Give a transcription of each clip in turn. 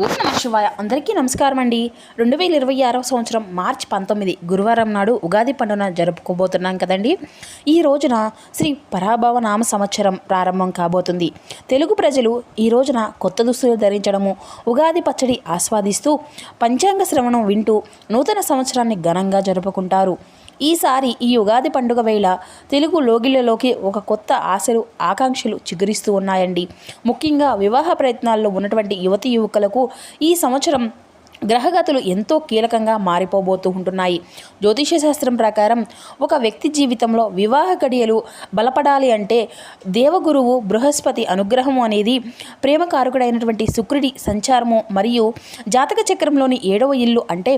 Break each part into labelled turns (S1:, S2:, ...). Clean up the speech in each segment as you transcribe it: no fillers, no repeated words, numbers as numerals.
S1: ఓం నమ శివాయ. అందరికీ నమస్కారం అండి. 2026 సంవత్సరం మార్చి 19 గురువారం నాడు ఉగాది పండుగ జరుపుకోబోతున్నాం కదండి. ఈ రోజున శ్రీ పరాభవ నామ సంవత్సరం ప్రారంభం కాబోతుంది. తెలుగు ప్రజలు ఈ రోజున కొత్త దుస్తులు ధరించడము, ఉగాది పచ్చడి ఆస్వాదిస్తూ పంచాంగ శ్రవణం వింటూ నూతన సంవత్సరాన్ని ఘనంగా జరుపుకుంటారు. ఈసారి ఈ ఉగాది పండుగ వేళ తెలుగు లోగిళ్లలోకి ఒక కొత్త ఆశలు, ఆకాంక్షలు చిగురిస్తూ ఉన్నాయండి. ముఖ్యంగా వివాహ ప్రయత్నాల్లో ఉన్నటువంటి యువతి యువకులకు ఈ సంవత్సరం గ్రహగతులు ఎంతో కీలకంగా మారిపోబోతూ ఉంటున్నాయి. జ్యోతిష శాస్త్రం ప్రకారం ఒక వ్యక్తి జీవితంలో వివాహ గడియలు బలపడాలి అంటే దేవగురువు బృహస్పతి అనుగ్రహము అనేది, ప్రేమకారకుడైనటువంటి శుక్రుడి సంచారము మరియు జాతక చక్రంలోని 7వ ఇల్లు అంటే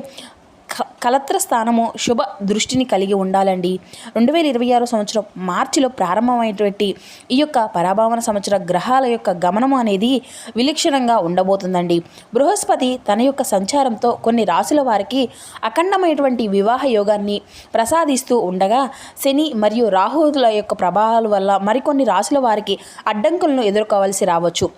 S1: కలత్ర స్థానము శుభ దృష్టిని కలిగి ఉండాలండి. 2026 సంవత్సరం మార్చిలో ప్రారంభమైనటువంటి ఈ యొక్క పరాభవన సంవత్సర గ్రహాల యొక్క గమనము అనేది విలక్షణంగా ఉండబోతుందండి. బృహస్పతి తన యొక్క సంచారంతో కొన్ని రాశుల వారికి అఖండమైనటువంటి వివాహ యోగాన్ని ప్రసాదిస్తూ ఉండగా, శని మరియు రాహువుల యొక్క ప్రభావాల వల్ల మరికొన్ని రాశుల వారికి అడ్డంకులను ఎదుర్కోవాల్సి రావచ్చు.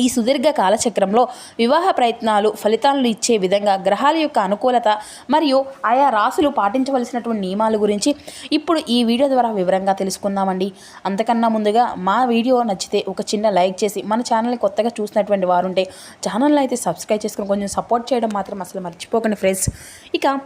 S1: ఈ సుదీర్ఘ కాలచక్రంలో వివాహ ప్రయత్నాలు ఫలితాలను ఇచ్చే విధంగా గ్రహాల యొక్క అనుకూలత మరియు ఆయా రాశులు పాటించవలసినటువంటి నియమాల గురించి ఇప్పుడు ఈ వీడియో ద్వారా వివరంగా తెలుసుకుందామండి. అంతకన్నా ముందుగా మా వీడియో నచ్చితే ఒక చిన్న లైక్ చేసి, మన ఛానల్ని కొత్తగా చూసినటువంటి వారుంటే ఛానల్ని అయితే సబ్స్క్రైబ్ చేసుకుని కొంచెం సపోర్ట్ చేయడం మాత్రం అసలు మర్చిపోకండి ఫ్రెండ్స్. ఇక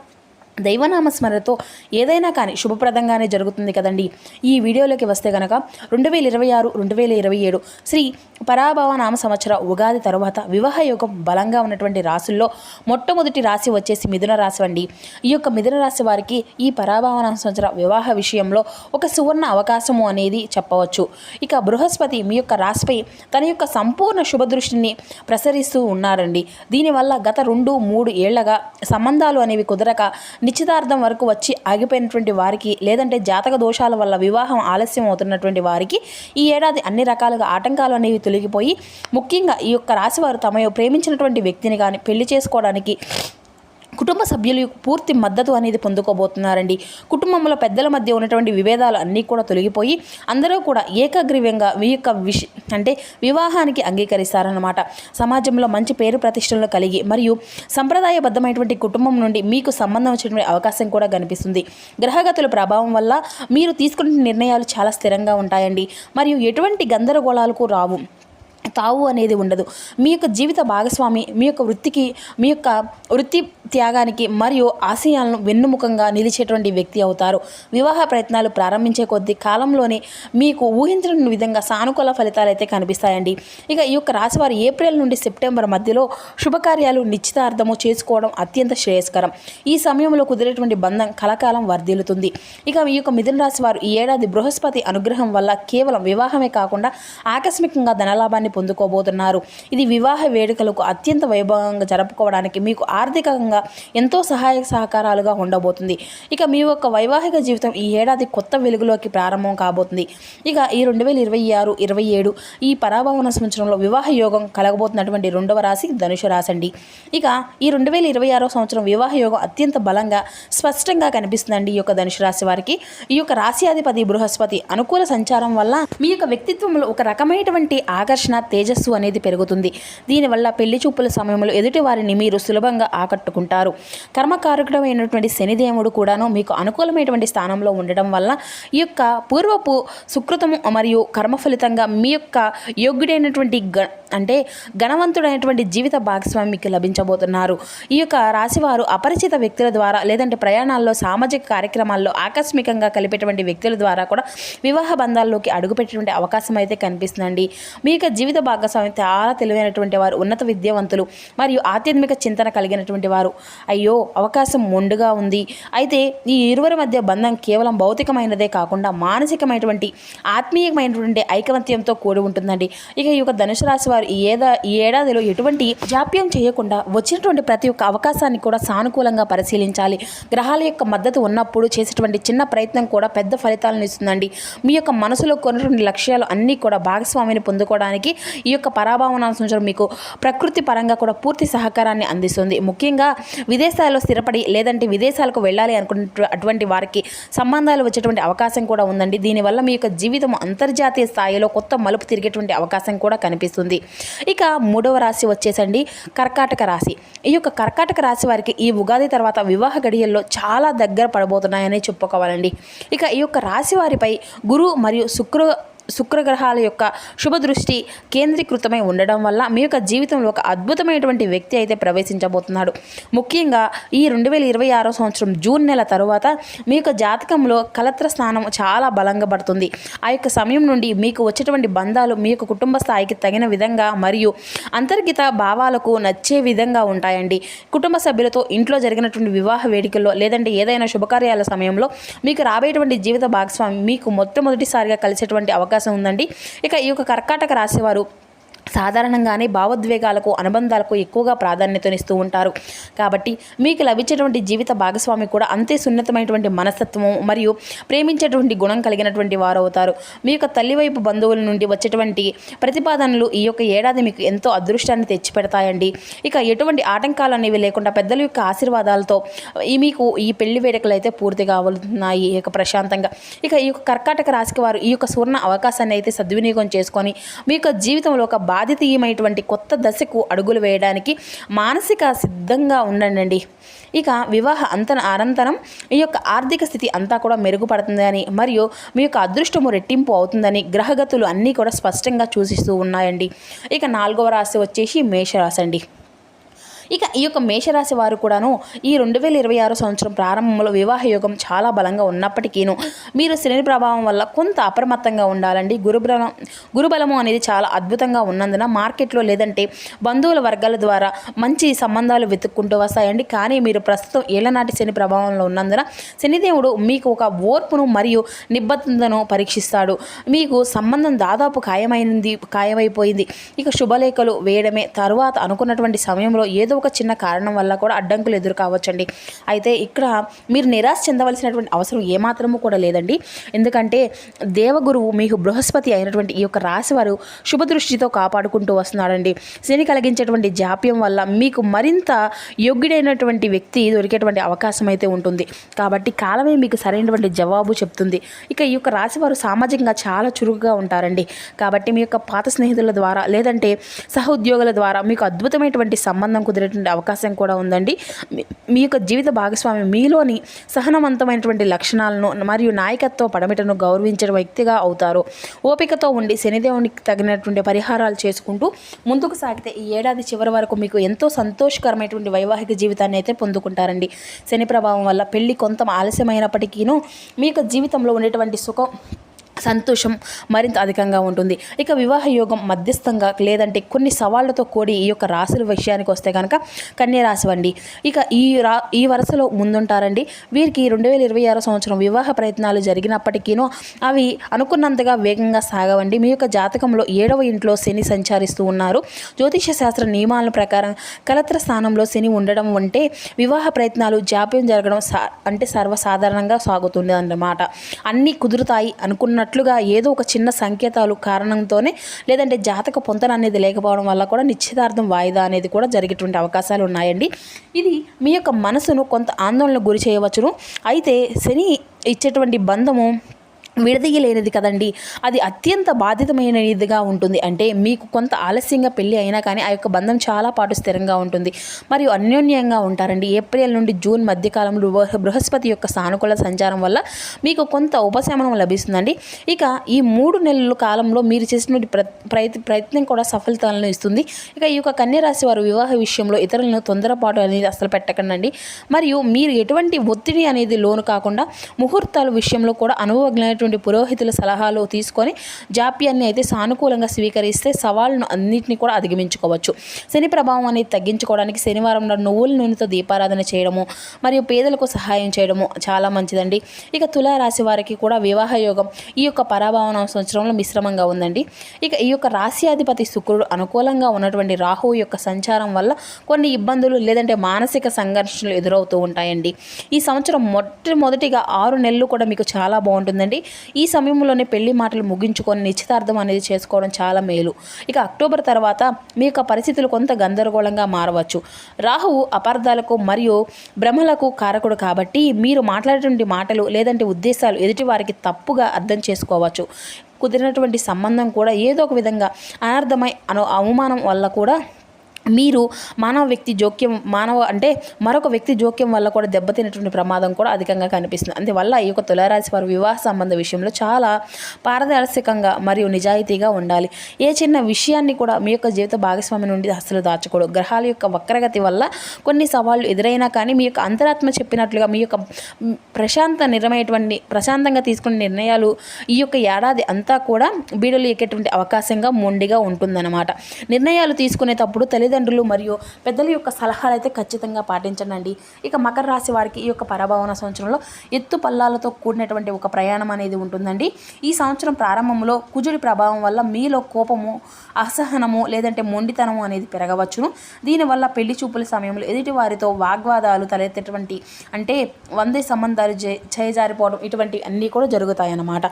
S1: దైవనామస్మరణతో ఏదైనా కానీ శుభప్రదంగానే జరుగుతుంది కదండి. ఈ వీడియోలోకి వస్తే కనుక 2026-2027 శ్రీ పరాభవ నామ సంవత్సర ఉగాది తర్వాత వివాహ యోగం బలంగా ఉన్నటువంటి రాశుల్లో మొట్టమొదటి రాశి వచ్చేసి మిథున రాశి అండి. ఈ యొక్క మిథున రాశి వారికి ఈ పరాభవ నామ సంవత్సర వివాహ విషయంలో ఒక సువర్ణ అవకాశము అనేది చెప్పవచ్చు. ఇక బృహస్పతి మీ యొక్క రాశిపై తన యొక్క సంపూర్ణ శుభదృష్టిని ప్రసరిస్తూ ఉన్నారండి. దీనివల్ల గత 2-3 ఏళ్లగా సంబంధాలు అనేవి కుదరక నిశ్చితార్థం వరకు వచ్చి ఆగిపోయినటువంటి వారికి, లేదంటే జాతక దోషాల వల్ల వివాహం ఆలస్యం అవుతున్నటువంటి వారికి ఈ ఏడాది అన్ని రకాలుగా ఆటంకాలు అనేవి తొలగిపోయి, ముఖ్యంగా ఈ యొక్క రాశివారు తమ ప్రేమించినటువంటి వ్యక్తిని కానీ పెళ్లి చేసుకోవడానికి కుటుంబ సభ్యులు పూర్తి మద్దతు అనేది పొందుకోబోతున్నారండి. కుటుంబంలో పెద్దల మధ్య ఉన్నటువంటి విభేదాలు అన్నీ కూడా తొలగిపోయి అందరూ కూడా ఏకగ్రీవంగా మీ యొక్క అంటే వివాహానికి అంగీకరిస్తారన్నమాట. సమాజంలో మంచి పేరు ప్రతిష్టలను కలిగి మరియు సంప్రదాయబద్ధమైనటువంటి కుటుంబం నుండి మీకు సంబంధం వచ్చేటువంటి అవకాశం కూడా కనిపిస్తుంది. గ్రహగతుల ప్రభావం వల్ల మీరు తీసుకునే నిర్ణయాలు చాలా స్థిరంగా ఉంటాయండి మరియు ఎటువంటి గందరగోళాలకు తావు అనేది ఉండదు. మీ యొక్క జీవిత భాగస్వామి మీ యొక్క వృత్తికి, మీ యొక్క వృత్తి త్యాగానికి మరియు ఆశయాలను వెన్నుముఖంగా నిలిచేటువంటి వ్యక్తి అవుతారు. వివాహ ప్రయత్నాలు ప్రారంభించే కొద్ది కాలంలోనే మీకు ఊహించని విధంగా సానుకూల ఫలితాలు అయితే కనిపిస్తాయండి. ఇక ఈ యొక్క రాశివారు ఏప్రిల్ నుండి సెప్టెంబర్ మధ్యలో శుభకార్యాలు నిశ్చితార్థము చేసుకోవడం అత్యంత శ్రేయస్కరం. ఈ సమయంలో కుదిరేటువంటి బంధం కలకాలం వర్ధిల్లుతుంది. ఇక ఈ యొక్క మిథున రాశి వారు ఈ ఏడాది బృహస్పతి అనుగ్రహం వల్ల కేవలం వివాహమే కాకుండా ఆకస్మికంగా ధనలాభాన్ని పొందుకోబోతున్నారు. ఇది వివాహ వేడుకలకు అత్యంత వైభవంగా జరుపుకోవడానికి మీకు ఆర్థికంగా ఎంతో సహకారాలుగా ఉండబోతుంది. ఇక మీ యొక్క వైవాహిక జీవితం ఈ ఏడాది కొత్త వెలుగులోకి ప్రారంభం కాబోతుంది. ఇక ఈ 2026-27 ఈ పరాభవన సంవత్సరంలో వివాహ యోగం కలగబోతున్నటువంటి 2వ రాశి ధనుసు రాశి అండి. ఇక ఈ 2026 సంవత్సరం వివాహ యోగం అత్యంత బలంగా స్పష్టంగా కనిపిస్తుందండి. ఈ యొక్క ధనుసు రాశి వారికి ఈ యొక్క రాశ్యాధిపతి బృహస్పతి అనుకూల సంచారం వల్ల మీ యొక్క వ్యక్తిత్వంలో ఒక రకమైనటువంటి ఆకర్షణ, తేజస్సు అనేది పెరుగుతుంది. దీనివల్ల పెళ్లి చూపుల సమయంలో ఎదుటి వారిని మీరు సులభంగా ఆకట్టుకుంటారు. కర్మకారకుడమైనటువంటి శనిదేవుడు కూడాను మీకు అనుకూలమైనటువంటి స్థానంలో ఉండడం వల్ల ఈ యొక్క పూర్వపు సుకృతము మరియు కర్మ ఫలితంగా మీ యొక్క యోగ్యుడైనటువంటి అంటే గణవంతుడైనటువంటి జీవిత భాగస్వామి మీకు లభించబోతున్నారు. ఈ యొక్క రాశివారు అపరిచిత వ్యక్తుల ద్వారా, లేదంటే ప్రయాణాల్లో, సామాజిక కార్యక్రమాల్లో ఆకస్మికంగా కలిపేటువంటి వ్యక్తుల ద్వారా కూడా వివాహ బంధాల్లోకి అడుగుపెట్టేటువంటి అవకాశం అయితే కనిపిస్తుందండి. మీ యొక్క జీవిత భాగస్వామి చాలా తెలివైనటువంటి వారు, ఉన్నత విద్యావంతులు మరియు ఆధ్యాత్మిక చింతన కలిగినటువంటి వారు. అయ్యో అవకాశం మొండుగా ఉంది. అయితే ఈ ఇరువురి మధ్య బంధం కేవలం భౌతికమైనదే కాకుండా మానసికమైనటువంటి, ఆత్మీయమైనటువంటి ఐకమత్యంతో కూడి ఉంటుందండి. ఇక ఈ యొక్క ధనుసు రాశి వారు ఈ ఏడాదిలో ఎటువంటి జాప్యం చేయకుండా వచ్చినటువంటి ప్రతి ఒక్క అవకాశాన్ని కూడా సానుకూలంగా పరిశీలించాలి. గ్రహాల యొక్క మద్దతు ఉన్నప్పుడు చేసేటువంటి చిన్న ప్రయత్నం కూడా పెద్ద ఫలితాలను ఇస్తుందండి. మీ యొక్క మనసులో కొన్నటువంటి లక్ష్యాలు అన్నీ కూడా భాగస్వామిని పొందుకోవడానికి ఈ యొక్క పరాభవన సంవత్సరం మీకు ప్రకృతి పరంగా కూడా పూర్తి సహకారాన్ని అందిస్తుంది. ముఖ్యంగా విదేశాల్లో స్థిరపడి లేదంటే విదేశాలకు వెళ్ళాలి అనుకున్న అటువంటి వారికి సంబంధాలు వచ్చేటువంటి అవకాశం కూడా ఉందండి. దీనివల్ల మీ యొక్క జీవితం అంతర్జాతీయ స్థాయిలో కొత్త మలుపు తిరిగేటువంటి అవకాశం కూడా కనిపిస్తుంది. ఇక మూడవ రాశి వచ్చేసండి కర్కాటక రాశి. ఈ యొక్క కర్కాటక రాశి వారికి ఈ ఉగాది తర్వాత వివాహ గడియల్లో చాలా దగ్గర పడబోతున్నాయని చెప్పుకోవాలండి. ఇక ఈ యొక్క రాశి వారిపై గురు మరియు శుక్రగ్రహాల యొక్క శుభ దృష్టి కేంద్రీకృతమై ఉండడం వల్ల మీ యొక్క జీవితంలో ఒక అద్భుతమైనటువంటి వ్యక్తి అయితే ప్రవేశించబోతున్నాడు. ముఖ్యంగా ఈ 2026 సంవత్సరం జూన్ నెల తరువాత మీ యొక్క జాతకంలో కలత్ర స్థానం చాలా బలంగా పడుతుంది. ఆ యొక్క సమయం నుండి మీకు వచ్చేటువంటి బంధాలు మీ యొక్క కుటుంబ స్థాయికి తగిన విధంగా మరియు అంతర్గత భావాలకు నచ్చే విధంగా ఉంటాయండి. కుటుంబ సభ్యులతో ఇంట్లో జరిగినటువంటి వివాహ వేడుకల్లో లేదంటే ఏదైనా శుభకార్యాల సమయంలో మీకు రాబోయేటువంటి జీవిత భాగస్వామి మీకు మొట్టమొదటిసారిగా కలిసేటువంటి అవకాశం ఉందండి. ఇక ఈ యొక్క కర్కాటక రాశి వారు సాధారణంగానే భావోద్వేగాలకు అనుబంధాలకు ఎక్కువగా ప్రాధాన్యతనిస్తూ ఉంటారు. కాబట్టి మీకు లభించేటువంటి జీవిత భాగస్వామి కూడా అంతే సున్నితమైనటువంటి మనస్తత్వము మరియు ప్రేమించేటువంటి గుణం కలిగినటువంటి వారు అవుతారు. మీ యొక్క తల్లి వైపు బంధువుల నుండి వచ్చేటువంటి ప్రతిపాదనలు ఈ యొక్క ఏడాది మీకు ఎంతో అదృష్టాన్ని తెచ్చిపెడతాయండి. ఇక ఎటువంటి ఆటంకాలు అనేవి లేకుండా పెద్దల యొక్క ఆశీర్వాదాలతో మీకు ఈ పెళ్లి వేడుకలు అయితే పూర్తిగా అవుతున్నాయి ఇక ప్రశాంతంగా. ఇక ఈ యొక్క కర్కాటక రాశికి వారు ఈ యొక్క సువర్ణ అవకాశాన్ని అయితే సద్వినియోగం చేసుకొని మీ యొక్క జీవితంలో ఒక బాధితీయమైనటువంటి కొత్త దశకు అడుగులు వేయడానికి మానసిక సిద్ధంగా ఉండండి. ఇక వివాహ అనంతరం ఈ యొక్క ఆర్థిక స్థితి అంతా కూడా మెరుగుపడుతుందని మరియు మీ యొక్క అదృష్టము రెట్టింపు అవుతుందని గ్రహగతులు అన్నీ కూడా స్పష్టంగా సూచిస్తూ ఉన్నాయండి. ఇక 4వ రాశి వచ్చేసి మేషరాశి అండి. ఇక ఈ యొక్క మేషరాశి వారు కూడాను ఈ 2026 సంవత్సరం ప్రారంభంలో వివాహ యోగం చాలా బలంగా ఉన్నప్పటికీను మీరు శని ప్రభావం వల్ల కొంత అప్రమత్తంగా ఉండాలండి. గురుబలము అనేది చాలా అద్భుతంగా ఉన్నందున మార్కెట్లో లేదంటే బంధువుల వర్గాల ద్వారా మంచి సంబంధాలు వెతుక్కుంటూ వస్తాయండి. కానీ మీరు ప్రస్తుతం ఏళ్లనాటి శని ప్రభావంలో ఉన్నందున శనిదేవుడు మీకు ఒక ఓర్పును మరియు నిబద్ధతను పరీక్షిస్తాడు. మీకు సంబంధం దాదాపు ఖాయమైపోయింది. ఇక శుభలేఖలు వేయడమే తరువాత అనుకున్నటువంటి సమయంలో ఏదో ఒక చిన్న కారణం వల్ల కూడా అడ్డంకులు ఎదురు కావచ్చండి. అయితే ఇక్కడ మీరు నిరాశ చెందవలసినటువంటి అవసరం ఏమాత్రము కూడా లేదండి. ఎందుకంటే దేవగురువు మీకు బృహస్పతి అయినటువంటి ఈ యొక్క రాశి వారు శుభదృష్టితో కాపాడుకుంటూ వస్తున్నాడండి. శని కలిగించేటువంటి జాప్యం వల్ల మీకు మరింత యోగ్యుడైనటువంటి వ్యక్తి దొరికేటువంటి అవకాశం అయితే ఉంటుంది. కాబట్టి కాలమే మీకు సరైనటువంటి జవాబు చెప్తుంది. ఇక ఈ యొక్క రాశి వారు సామాజికంగా చాలా చురుకుగా ఉంటారండి. కాబట్టి మీ యొక్క పాత స్నేహితుల ద్వారా లేదంటే సహోద్యోగుల ద్వారా మీకు అద్భుతమైనటువంటి సంబంధం కుదిరే అవకాశం కూడా ఉందండి. మీ యొక్క జీవిత భాగస్వామి మీలోని సహనవంతమైనటువంటి లక్షణాలను మరియు నాయకత్వ పడమిటను గౌరవించే వ్యక్తిగా అవుతారు. ఓపికతో ఉండి శనిదేవునికి తగినటువంటి పరిహారాలు చేసుకుంటూ ముందుకు సాగితే ఈ ఏడాది చివరి వరకు మీకు ఎంతో సంతోషకరమైనటువంటి వైవాహిక జీవితాన్ని అయితే పొందుకుంటారండి. శని ప్రభావం వల్ల పెళ్లి కొంత ఆలస్యమైనప్పటికీను మీ యొక్క జీవితంలో ఉండేటువంటి సుఖం సంతోషం మరింత అధికంగా ఉంటుంది. ఇక వివాహ యోగం మధ్యస్థంగా లేదంటే కొన్ని సవాళ్లతో కూడి ఈ యొక్క రాశుల విషయానికి వస్తే కనుక కన్యా రాశి అండి. ఇక ఈ వరుసలో ముందుంటారండి. వీరికి 2026 సంవత్సరం వివాహ ప్రయత్నాలు జరిగినప్పటికీనూ అవి అనుకున్నంతగా వేగంగా సాగవండి. మీ యొక్క జాతకంలో 7వ ఇంట్లో శని సంచరిస్తూ ఉన్నారు. జ్యోతిష శాస్త్ర నియమాల ప్రకారం కలత్ర స్థానంలో శని ఉండడం అంటే వివాహ ప్రయత్నాలు జాప్యం జరగడం అంటే సర్వసాధారణంగా సాగుతుంది అన్నమాట. అన్నీ కుదురుతాయి అనుకున్నట్లుగా ఏదో ఒక చిన్న సంకేతాలు కారణంతోనే లేదంటే జాతక పొంతన అనేది లేకపోవడం వల్ల కూడా నిశ్చితార్థం వాయిదా అనేది కూడా జరిగేటువంటి అవకాశాలు ఉన్నాయండి. ఇది మీ యొక్క మనసును కొంత ఆందోళనకు గురి చేయవచ్చును. అయితే శని ఇచ్చేటువంటి బంధము విడదీయలేనిది కదండి. అది అత్యంత బాధితమైనదిగా ఉంటుంది. అంటే మీకు కొంత ఆలస్యంగా పెళ్ళి అయినా కానీ ఆ యొక్క బంధం చాలా పాటు స్థిరంగా ఉంటుంది మరియు అన్యోన్యంగా ఉంటారండి. ఏప్రిల్ నుండి జూన్ మధ్యకాలంలో బృహస్పతి యొక్క సానుకూల సంచారం వల్ల మీకు కొంత ఉపశమనం లభిస్తుందండి. ఇక ఈ 3 నెలల కాలంలో మీరు చేసిన ప్రయత్నం కూడా సఫలితాలను ఇస్తుంది. ఇక ఈ యొక్క కన్యా రాశి వారు వివాహ విషయంలో ఇతరులను తొందరపాటు అనేది అసలు పెట్టకండి. మరియు మీరు ఎటువంటి ఒత్తిడి అనేది లోను కాకుండా ముహూర్తాల విషయంలో కూడా అనుభవజ్ఞ పురోహితుల సలహాలు తీసుకొని జాప్యాన్ని అయితే సానుకూలంగా స్వీకరిస్తే సవాళ్ళను అన్నింటినీ కూడా అధిగమించుకోవచ్చు. శని ప్రభావం అనేది తగ్గించుకోవడానికి శనివారం నాడు నువ్వుల నూనెతో దీపారాధన చేయడము మరియు పేదలకు సహాయం చేయడము చాలా మంచిదండి. ఇక తులారాశి వారికి కూడా వివాహ యోగం ఈ యొక్క పరాభావన సంవత్సరంలో మిశ్రమంగా ఉందండి. ఇక ఈ యొక్క రాశ్యాధిపతి శుక్రుడు అనుకూలంగా ఉన్నటువంటి రాహువు యొక్క సంచారం వల్ల కొన్ని ఇబ్బందులు లేదంటే మానసిక సంఘర్షణలు ఎదురవుతూ ఉంటాయండి. ఈ సంవత్సరం మొట్టమొదటిగా 6 నెలలు కూడా మీకు చాలా బాగుంటుందండి. ఈ సమయంలోనే పెళ్లి మాటలు ముగించుకొని నిశ్చితార్థం అనేది చేసుకోవడం చాలా మేలు. ఇక అక్టోబర్ తర్వాత మీ యొక్క పరిస్థితులు కొంత గందరగోళంగా మారవచ్చు. రాహువు అపార్థాలకు మరియు భ్రమలకు కారకుడు కాబట్టి మీరు మాట్లాడేటువంటి మాటలు లేదంటే ఉద్దేశాలు ఎదుటి వారికి తప్పుగా అర్థం చేసుకోవచ్చు. కుదిరినటువంటి సంబంధం కూడా ఏదో ఒక విధంగా అనర్థమై అవమానం వల్ల కూడా మీరు మరొక వ్యక్తి జోక్యం వల్ల కూడా దెబ్బతినేటువంటి ప్రమాదం కూడా అధికంగా కనిపిస్తుంది. అందువల్ల ఈ యొక్క తులారాశి వారు వివాహ సంబంధ విషయంలో చాలా పారదర్శకంగా మరియు నిజాయితీగా ఉండాలి. ఏ చిన్న విషయాన్ని కూడా మీ యొక్క జీవిత భాగస్వామి నుండి అస్సలు దాచకూడదు. గ్రహాల యొక్క వక్రగతి వల్ల కొన్ని సవాళ్లు ఎదురైనా కానీ మీ యొక్క అంతరాత్మ చెప్పినట్లుగా మీ యొక్క ప్రశాంతంగా తీసుకునే నిర్ణయాలు ఈ యొక్క ఏడాది అంతా కూడా బీడలు ఎక్కేటువంటి అవకాశంగా మొండిగా ఉంటుందన్నమాట. నిర్ణయాలు తీసుకునేటప్పుడు తల్లిదండ్రులు మరియు పెద్దల యొక్క సలహాలు అయితే ఖచ్చితంగా పాటించండి. ఇక మకర రాశి వారికి ఈ యొక్క పరాభవన సంవత్సరంలో ఎత్తు పల్లాలతో కూడినటువంటి ఒక ప్రయాణం అనేది ఉంటుందండి. ఈ సంవత్సరం ప్రారంభంలో కుజుడి ప్రభావం వల్ల మీలో కోపము, అసహనము లేదంటే మొండితనము అనేది పెరగవచ్చును. దీనివల్ల పెళ్లి చూపుల సమయంలో ఎదుటి వారితో వాగ్వాదాలు తలెత్తేటువంటి వందే సంబంధాలు చేజారిపోవడం ఇటువంటి అన్నీ కూడా జరుగుతాయన్నమాట.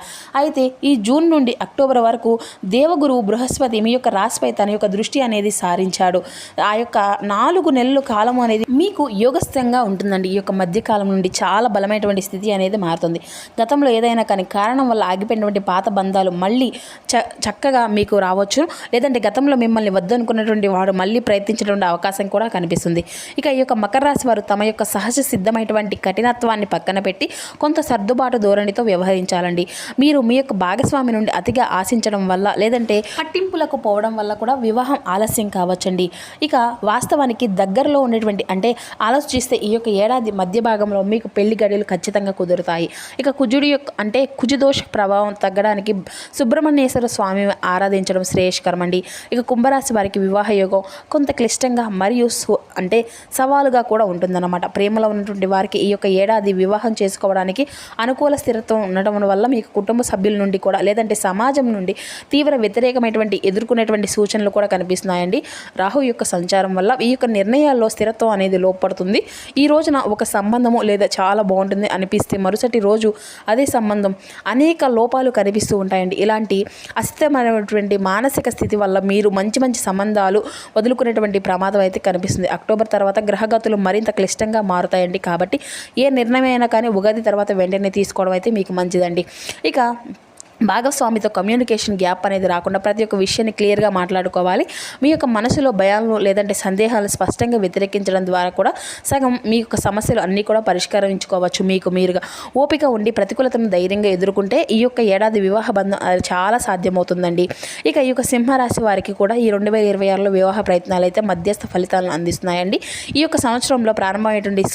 S1: అయితే ఈ జూన్ నుండి అక్టోబర్ వరకు దేవగురువు బృహస్పతి మీ యొక్క రాశిపై తన యొక్క దృష్టి అనేది సారించాడు. ఆ యొక్క 4 నెలల కాలం అనేది మీకు యోగస్థంగా ఉంటుందండి. ఈ యొక్క మధ్యకాలం నుండి చాలా బలమైనటువంటి స్థితి అనేది మారుతుంది. గతంలో ఏదైనా కానీ కారణం వల్ల ఆగిపోయినటువంటి పాత బంధాలు మళ్ళీ చక్కగా మీకు రావచ్చు. లేదంటే గతంలో మిమ్మల్ని వద్దనుకున్నటువంటి వాడు మళ్ళీ ప్రయత్నించేటువంటి అవకాశం కూడా కనిపిస్తుంది. ఇక ఈ యొక్క మకర రాశి వారు తమ యొక్క సహజ సిద్ధమైనటువంటి కఠినత్వాన్ని పక్కన పెట్టి కొంత సర్దుబాటు ధోరణితో వ్యవహరించాలండి. మీరు మీ యొక్క భాగస్వామి నుండి అతిగా ఆశించడం వల్ల లేదంటే పట్టింపులకు పోవడం వల్ల కూడా వివాహం ఆలస్యం కావచ్చండి. ఇక వాస్తవానికి దగ్గరలో ఉండేటువంటి ఆలోచిస్తే ఈ యొక్క ఏడాది మధ్య భాగంలో మీకు పెళ్లి గడియలు ఖచ్చితంగా కుదురుతాయి. ఇక కుజదోష ప్రభావం తగ్గడానికి సుబ్రహ్మణ్యేశ్వర స్వామి ఆరాధించడం శ్రేయస్కరం అండి. ఇక కుంభరాశి వారికి వివాహ యోగం కొంత క్లిష్టంగా మరియు సవాలుగా కూడా ఉంటుందన్నమాట. ప్రేమలో ఉన్నటువంటి వారికి ఈ యొక్క ఏడాది వివాహం చేసుకోవడానికి అనుకూల స్థిరత్వం ఉండడం వల్ల మీకు కుటుంబ సభ్యుల నుండి కూడా లేదంటే సమాజం నుండి తీవ్ర వ్యతిరేకమైనటువంటి ఎదుర్కొనేటువంటి సూచనలు కూడా కనిపిస్తున్నాయండి. రాహు యొక్క సంచారం వల్ల ఈ యొక్క నిర్ణయాల్లో స్థిరత్వం అనేది లోపడుతుంది. ఈ రోజున ఒక సంబంధము లేదా చాలా బాగుంటుంది అనిపిస్తే మరుసటి రోజు అదే సంబంధం అనేక లోపాలు కనిపిస్తూ ఉంటాయండి. ఇలాంటి అస్థిరమైనటువంటి మానసిక స్థితి వల్ల మీరు మంచి సంబంధాలు వదులుకునేటువంటి ప్రమాదం అయితే కనిపిస్తుంది. అక్టోబర్ తర్వాత గ్రహగతులు మరింత క్లిష్టంగా మారుతాయండి. కాబట్టి ఏ నిర్ణయం అయినా కానీ ఉగాది తర్వాత వెంటనే తీసుకోవడం అయితే మీకు మంచిదండి. ఇక భాగస్వామితో కమ్యూనికేషన్ గ్యాప్ అనేది రాకుండా ప్రతి ఒక్క విషయాన్ని క్లియర్గా మాట్లాడుకోవాలి. మీ యొక్క మనసులో భయాలను లేదంటే సందేహాలు స్పష్టంగా వ్యతిరేకించడం ద్వారా కూడా సగం మీ యొక్క సమస్యలు అన్నీ కూడా పరిష్కరించుకోవచ్చు. మీకు మీరుగా ఓపిక ఉండి ప్రతికూలతను ధైర్యంగా ఎదుర్కొంటే ఈ యొక్క ఏడాది వివాహ బంధం అది చాలా సాధ్యమవుతుందండి. ఇక ఈ యొక్క సింహరాశి వారికి కూడా ఈ 2026లో వివాహ ప్రయత్నాలు అయితే మధ్యస్థ ఫలితాలను అందిస్తున్నాయండి. ఈ యొక్క సంవత్సరంలో ప్రారంభమైనటువంటి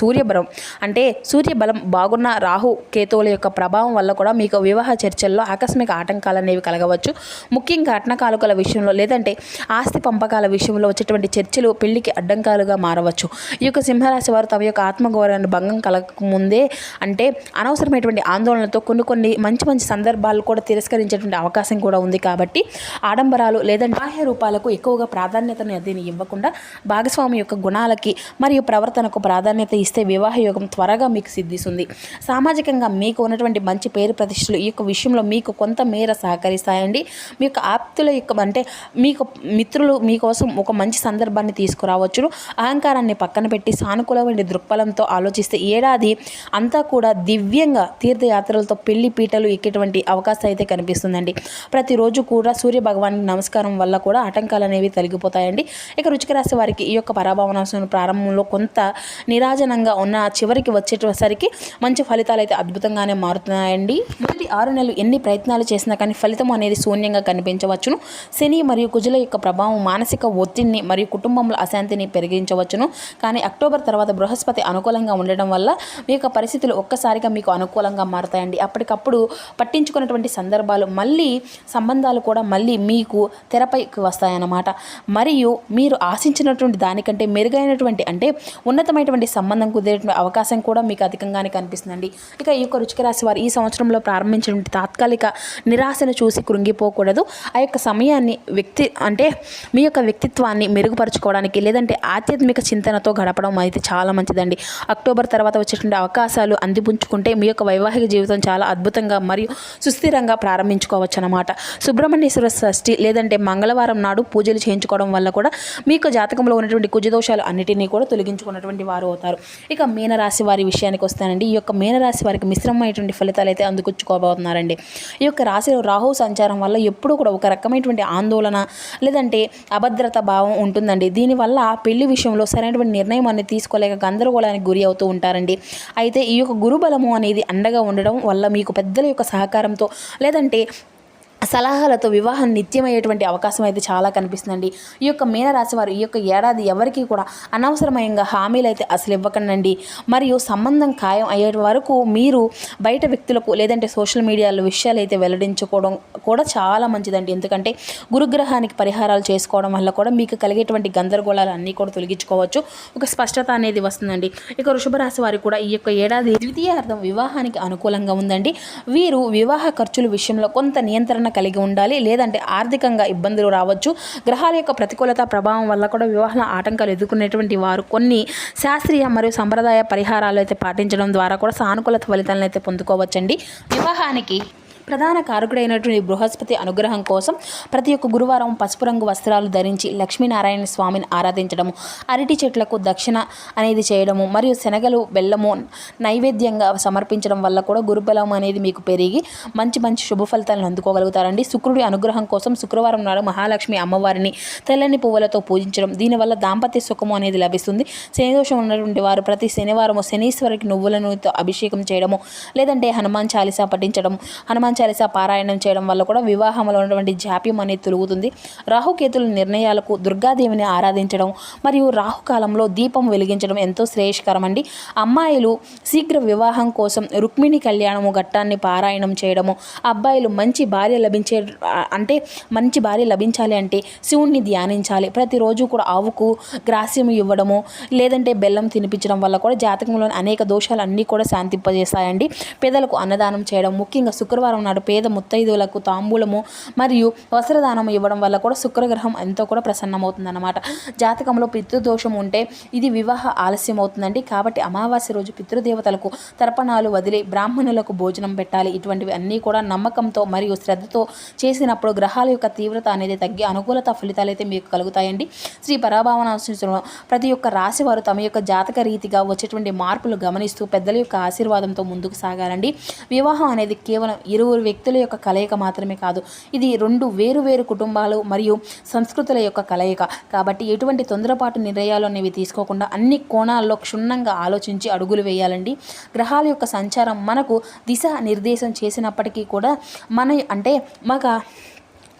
S1: సూర్యబలం బాగున్న రాహు కేతువుల యొక్క ప్రభావం వల్ల కూడా మీకు వివాహ చర్చల్లో ఆటంకాలు అనేవి కలగవచ్చు. ముఖ్యంగా కట్నకాలుకల విషయంలో లేదంటే ఆస్తి పంపకాల విషయంలో వచ్చేటువంటి చర్చలు పెళ్లికి అడ్డంకాలుగా మారవచ్చు. ఈ యొక్క సింహరాశి వారు తమ యొక్క ఆత్మగౌరవాన్ని భంగం కలగకముందే అనవసరమైనటువంటి ఆందోళనతో కొన్ని మంచి సందర్భాలు కూడా తిరస్కరించేటువంటి అవకాశం కూడా ఉంది. కాబట్టి ఆడంబరాలు లేదంటే బాహ్య రూపాలకు ఎక్కువగా ప్రాధాన్యతను దీన్ని ఇవ్వకుండా భాగస్వామి యొక్క గుణాలకి మరియు ప్రవర్తనకు ప్రాధాన్యత ఇస్తే వివాహ యోగం త్వరగా మీకు సిద్ధిస్తుంది. సామాజికంగా మీకు ఉన్నటువంటి మంచి పేరు ప్రతిష్టలు ఈ యొక్క విషయంలో మీకు కొంత మేర సహకరిస్తాయండి. మీ యొక్క ఆప్తుల యొక్క మీకు మిత్రులు మీకోసం ఒక మంచి సందర్భాన్ని తీసుకురావచ్చును. అహంకారాన్ని పక్కన పెట్టి సానుకూలమైన దృక్పథంతో ఆలోచిస్తే ఏడాది అంతా కూడా దివ్యంగా తీర్థయాత్రలతో పెళ్లి పీటలు ఎక్కేటువంటి అవకాశం అయితే కనిపిస్తుందండి. ప్రతిరోజు కూడా సూర్య భగవానికి నమస్కారం వల్ల కూడా ఆటంకాలు అనేవి తొలగిపోతాయండి. ఇక వృశ్చిక రాశి వారికి ఈ యొక్క పరాభవనాశనం ప్రారంభంలో కొంత నిరాజనంగా ఉన్న చివరికి వచ్చేసరికి మంచి ఫలితాలు అయితే అద్భుతంగానే మారుతున్నాయండి. మొదటి 6 నెలలు ఎన్ని ప్రయత్నాలు చేసినా కానీ ఫలితం అనేది శూన్యంగా కనిపించవచ్చును. శని మరియు కుజుల యొక్క ప్రభావం మానసిక ఒత్తిడిని మరియు కుటుంబంలో అశాంతిని పెరిగించవచ్చును. కానీ అక్టోబర్ తర్వాత బృహస్పతి అనుకూలంగా ఉండడం వల్ల మీ యొక్క పరిస్థితులు ఒక్కసారిగా మీకు అనుకూలంగా మారుతాయండి. అప్పటికప్పుడు పట్టించుకున్నటువంటి సందర్భాలు సంబంధాలు కూడా మళ్ళీ మీకు తెరపైకి వస్తాయన్నమాట. మరియు మీరు ఆశించినటువంటి దానికంటే మెరుగైనటువంటి ఉన్నతమైనటువంటి సంబంధం కుదిరేటువంటి అవకాశం కూడా మీకు అధికంగానే కనిపిస్తుందండి. ఇక ఈ యొక్క వృశ్చిక రాశి వారు ఈ సంవత్సరంలో ప్రారంభించినటువంటి తాత్కాలిక నిరాశను చూసి కృంగిపోకూడదు. ఆ యొక్క సమయాన్ని మీ యొక్క వ్యక్తిత్వాన్ని మెరుగుపరచుకోవడానికి లేదంటే ఆధ్యాత్మిక చింతనతో గడపడం అయితే చాలా మంచిదండి. అక్టోబర్ తర్వాత వచ్చేటువంటి అవకాశాలు అందిపుంచుకుంటే మీ యొక్క వైవాహిక జీవితం చాలా అద్భుతంగా మరియు సుస్థిరంగా ప్రారంభించుకోవచ్చు అన్నమాట. సుబ్రహ్మణ్యేశ్వర షష్ఠి లేదంటే మంగళవారం నాడు పూజలు చేయించుకోవడం వల్ల కూడా మీకు జాతకంలో ఉన్నటువంటి కుజదోషాలు అన్నిటినీ కూడా తొలగించుకున్నటువంటి వారు అవుతారు. ఇక మీనరాశి వారి విషయానికి వస్తానండి. ఈ యొక్క మీనరాశి వారికి మిశ్రమమైనటువంటి ఫలితాలు అయితే అందుకొచ్చుకోబోతున్నారండి. ఈ యొక్క రాశిలో రాహు సంచారం వల్ల ఎప్పుడూ కూడా ఒక రకమైనటువంటి ఆందోళన లేదంటే అభద్రత భావం ఉంటుందండి. దీనివల్ల పెళ్లి విషయంలో సరైనటువంటి నిర్ణయం అనేది తీసుకోలేక గందరగోళానికి గురి అవుతూ ఉంటారండి. అయితే ఈ యొక్క గురుబలము అనేది అండగా ఉండడం వల్ల మీకు పెద్దల యొక్క సహకారంతో లేదంటే సలహాలతో వివాహం నిత్యమయ్యేటువంటి అవకాశం అయితే చాలా కనిపిస్తుందండి. ఈ యొక్క మీనరాశి వారు ఈ యొక్క ఏడాది ఎవరికి కూడా అనవసరమైన హామీలు అయితే అసలు ఇవ్వకండి. మరియు సంబంధం ఖాయం అయ్యే వరకు మీరు బయట వ్యక్తులకు లేదంటే సోషల్ మీడియాలో విషయాలు అయితే వెల్లడించుకోవడం కూడా చాలా మంచిదండి. ఎందుకంటే గురుగ్రహానికి పరిహారాలు చేసుకోవడం వల్ల కూడా మీకు కలిగేటువంటి గందరగోళాలు అన్నీ కూడా తొలగించుకోవచ్చు. ఒక స్పష్టత అనేది వస్తుందండి. ఇక వృషభ రాశి వారికి కూడా ఈ యొక్క ఏడాది ద్వితీయార్థం వివాహానికి అనుకూలంగా ఉందండి. వీరు వివాహ ఖర్చుల విషయంలో కొంత నియంత్రణ కలిగి ఉండాలి. లేదంటే ఆర్థికంగా ఇబ్బందులు రావచ్చు. గ్రహాల యొక్క ప్రతికూలత ప్రభావం వల్ల కూడా వివాహ ఆటంకాలు ఎదుర్కొనేటువంటి వారు కొన్ని శాస్త్రీయ మరియు సంప్రదాయ పరిహారాలు అయితే పాటించడం ద్వారా కూడా సానుకూలత ఫలితాలను అయితే పొందుకోవచ్చండి. వివాహానికి ప్రధాన కారకుడైనటువంటి బృహస్పతి అనుగ్రహం కోసం ప్రతి ఒక్క గురువారం పసుపు రంగు వస్త్రాలు ధరించి లక్ష్మీనారాయణ స్వామిని ఆరాధించడము, అరటి చెట్లకు దక్షిణ అనేది చేయడము మరియు శనగలు బెల్లము నైవేద్యంగా సమర్పించడం వల్ల కూడా గురుబలం అనేది మీకు పెరిగి మంచి శుభ ఫలితాలను అందుకోగలుగుతారండి. శుక్రుడి అనుగ్రహం కోసం శుక్రవారం నాడు మహాలక్ష్మి అమ్మవారిని తెల్లని పువ్వులతో పూజించడం, దీనివల్ల దాంపత్య సుఖము అనేది లభిస్తుంది. శనిదోషం ఉన్నటువంటి వారు ప్రతి శనివారము శనీశ్వరికి నువ్వులను అభిషేకం చేయడము లేదంటే హనుమాన్ చాలీసా పఠించడం, హనుమాన్ చాలీసా పారాయణం చేయడం వల్ల కూడా వివాహంలో ఉన్నటువంటి జాప్యం అనేది తొలుగుతుంది. రాహుకేతుల నిర్ణయాలకు దుర్గాదేవిని ఆరాధించడం మరియు రాహుకాలంలో దీపం వెలిగించడం ఎంతో శ్రేయస్కరం అండి. అమ్మాయిలు శీఘ్ర వివాహం కోసం రుక్మిణి కళ్యాణము ఘట్టాన్ని పారాయణం చేయడము, అబ్బాయిలు మంచి భార్య లభించాలి అంటే శివుణ్ణి ధ్యానించాలి. ప్రతిరోజు కూడా ఆవుకు గ్రాస్యం ఇవ్వడము లేదంటే బెల్లం తినిపించడం వల్ల కూడా జాతకంలోని అనేక దోషాలు అన్నీ కూడా శాంతింపజేస్తాయండి. పేదలకు అన్నదానం చేయడం, ముఖ్యంగా శుక్రవారం నాడు పేద ముత్తైదువులకు తాంబూలము మరియు వస్త్రదానం ఇవ్వడం వల్ల కూడా శుక్రగ్రహం ఎంతో కూడా ప్రసన్నమవుతుందన్నమాట. జాతకంలో పితృదోషం ఉంటే ఇది వివాహ ఆలస్యం అవుతుందండి. కాబట్టి అమావాస్య రోజు పితృదేవతలకు తర్పణాలు వదిలి బ్రాహ్మణులకు భోజనం పెట్టాలి. ఇటువంటివి అన్నీ కూడా నమ్మకంతో మరియు శ్రద్ధతో చేసినప్పుడు గ్రహాల యొక్క తీవ్రత అనేది తగ్గి అనుకూలత ఫలితాలు అయితే మీకు కలుగుతాయండి. శ్రీ పరాభావన ప్రతి ఒక్క రాశి వారు తమ యొక్క జాతక రీతిగా వచ్చేటువంటి మార్పులు గమనిస్తూ పెద్దల యొక్క ఆశీర్వాదంతో ముందుకు సాగాలండి. వివాహం అనేది కేవలం ఇరువురు వ్యక్తుల యొక్క కలయిక మాత్రమే కాదు, ఇది రెండు వేరు కుటుంబాలు మరియు సంస్కృతుల యొక్క కలయిక. కాబట్టి ఎటువంటి తొందరపాటు నిర్ణయాలు అనేవి తీసుకోకుండా అన్ని కోణాల్లో క్షుణ్ణంగా ఆలోచించి అడుగులు వేయాలండి. గ్రహాల యొక్క సంచారం మనకు దిశ నిర్దేశం చేసినప్పటికీ కూడా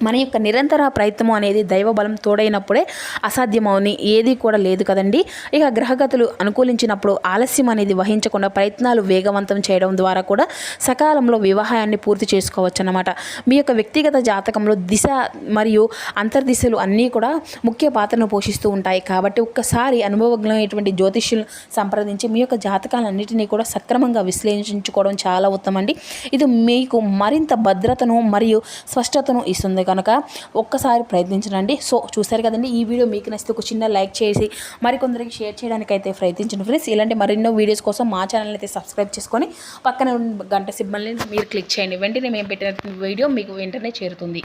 S1: మన యొక్క నిరంతర ప్రయత్నం అనేది దైవబలం తోడైనప్పుడే అసాధ్యమని ఏది కూడా లేదు కదండి. ఇక గ్రహగతులు అనుకూలించినప్పుడు ఆలస్యం అనేది వహించకుండా ప్రయత్నాలు వేగవంతం చేయడం ద్వారా కూడా సకాలంలో వివాహాన్ని పూర్తి చేసుకోవచ్చు అన్నమాట. మీ యొక్క వ్యక్తిగత జాతకంలో దిశ మరియు అంతర్దిశలు అన్నీ కూడా ముఖ్య పాత్రను పోషిస్తూ ఉంటాయి. కాబట్టి ఒక్కసారి అనుభవజ్ఞమైనటువంటి జ్యోతిష్యులు సంప్రదించి మీ యొక్క జాతకాలన్నింటినీ కూడా సక్రమంగా విశ్లేషించుకోవడం చాలా ఉత్తమండి. ఇది మీకు మరింత భద్రతను మరియు స్పష్టతను ఇస్తుంది కనుక ఒక్కసారి ప్రయత్నించండి. సో చూసారు కదండి, ఈ వీడియో మీకు నచ్చితే ఒక చిన్న లైక్ చేసి మరికొందరికి షేర్ చేయడానికి అయితే ప్రయత్నించండి ఫ్రెండ్స్. ఇలాంటి మరెన్నో వీడియోస్ కోసం మా ఛానల్ అయితే సబ్స్క్రైబ్ చేసుకొని పక్కన గంట సింబల్ని మీరు క్లిక్ చేయండి. వెంటనే మేము పెట్టిన వీడియో మీకు వెంటనే చేరుతుంది.